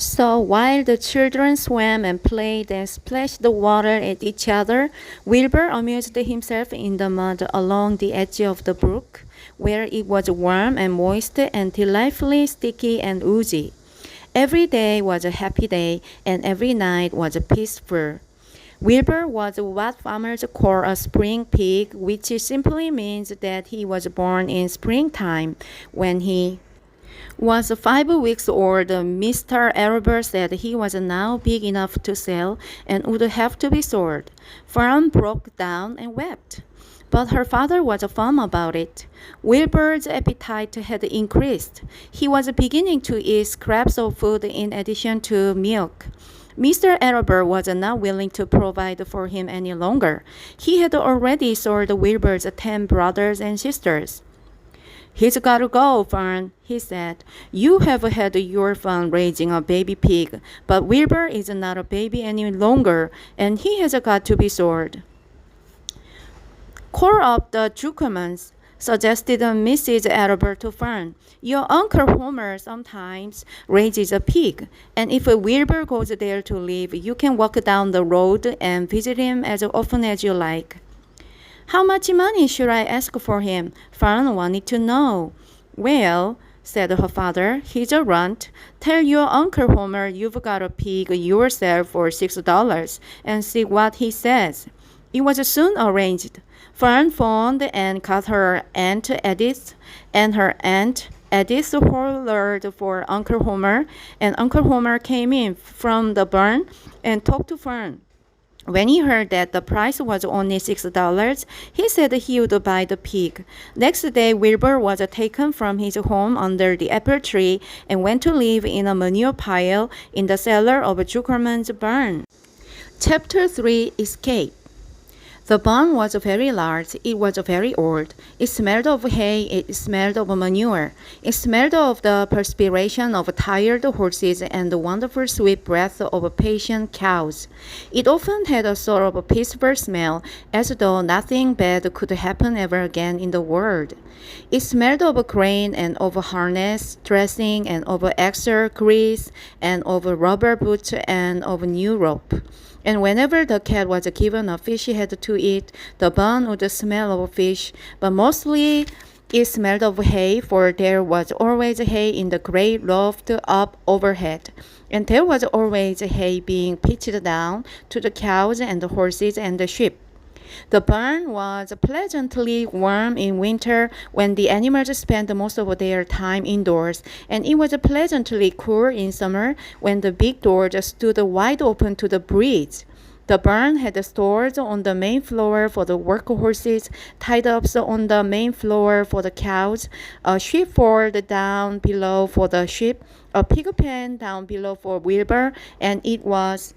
So while the children swam and played and splashed the water at each other, Wilbur amused himself in the mud along the edge of the brook, where it was warm and moist and delightfully sticky and oozy. Every day was a happy day, and every night was peaceful. Wilbur was what farmers call a spring pig, which simply means that he was born in springtime. When he was 5 weeks old, Mr. Arable said he was now big enough to sell and would have to be sold. Fern broke down and wept. But her father was firm about it. Wilbur's appetite had increased. He was beginning to eat scraps of food in addition to milk. Mr. Arable was not willing to provide for him any longer. He had already sold Wilbur's 10 brothers and sisters. "He's got to go, Fern," he said. "You have had your fun raising a baby pig, but Wilbur is not a baby any longer, and he has got to be sold." "Call up the Zuckermans," suggested Mrs. Arable to Fern. "Your Uncle Homer sometimes raises a pig, and if Wilbur goes there to live, you can walk down the road and visit him as often as you like." "How much money should I ask for him?" Fern wanted to know. "Well," said her father, "he's a runt. Tell your Uncle Homer you've got a pig yourself for $6 and see what he says." It was soon arranged. Fern phoned and got her Aunt Edith, and her Aunt Edith hollered for Uncle Homer, and Uncle Homer came in from the barn and talked to Fern. When he heard that the price was only $6, he said he would buy the pig. Next day, Wilbur was taken from his home under the apple tree and went to live in a manure pile in the cellar of Zuckerman's barn. Chapter 3: Escape. The barn was very large. It was very old. It smelled of hay. It smelled of manure. It smelled of the perspiration of tired horses and the wonderful sweet breath of patient cows. It often had a sort of peaceful smell, as though nothing bad could happen ever again in the world. It smelled of grain and of harness, dressing, and of axle grease, and of rubber boots, and of new rope. And whenever the cat was given a fish he had to eat, the barn would smell of fish, but mostly it smelled of hay, for there was always hay in the great loft up overhead. And there was always hay being pitched down to the cows and the horses and the sheep. The barn was pleasantly warm in winter when the animals spent most of their time indoors, and it was pleasantly cool in summer when the big doors stood wide open to the breeze. The barn had stores on the main floor for the workhorses, tie-ups on the main floor for the cows, a sheepfold down below for the sheep, a pig pen down below for Wilbur, and it was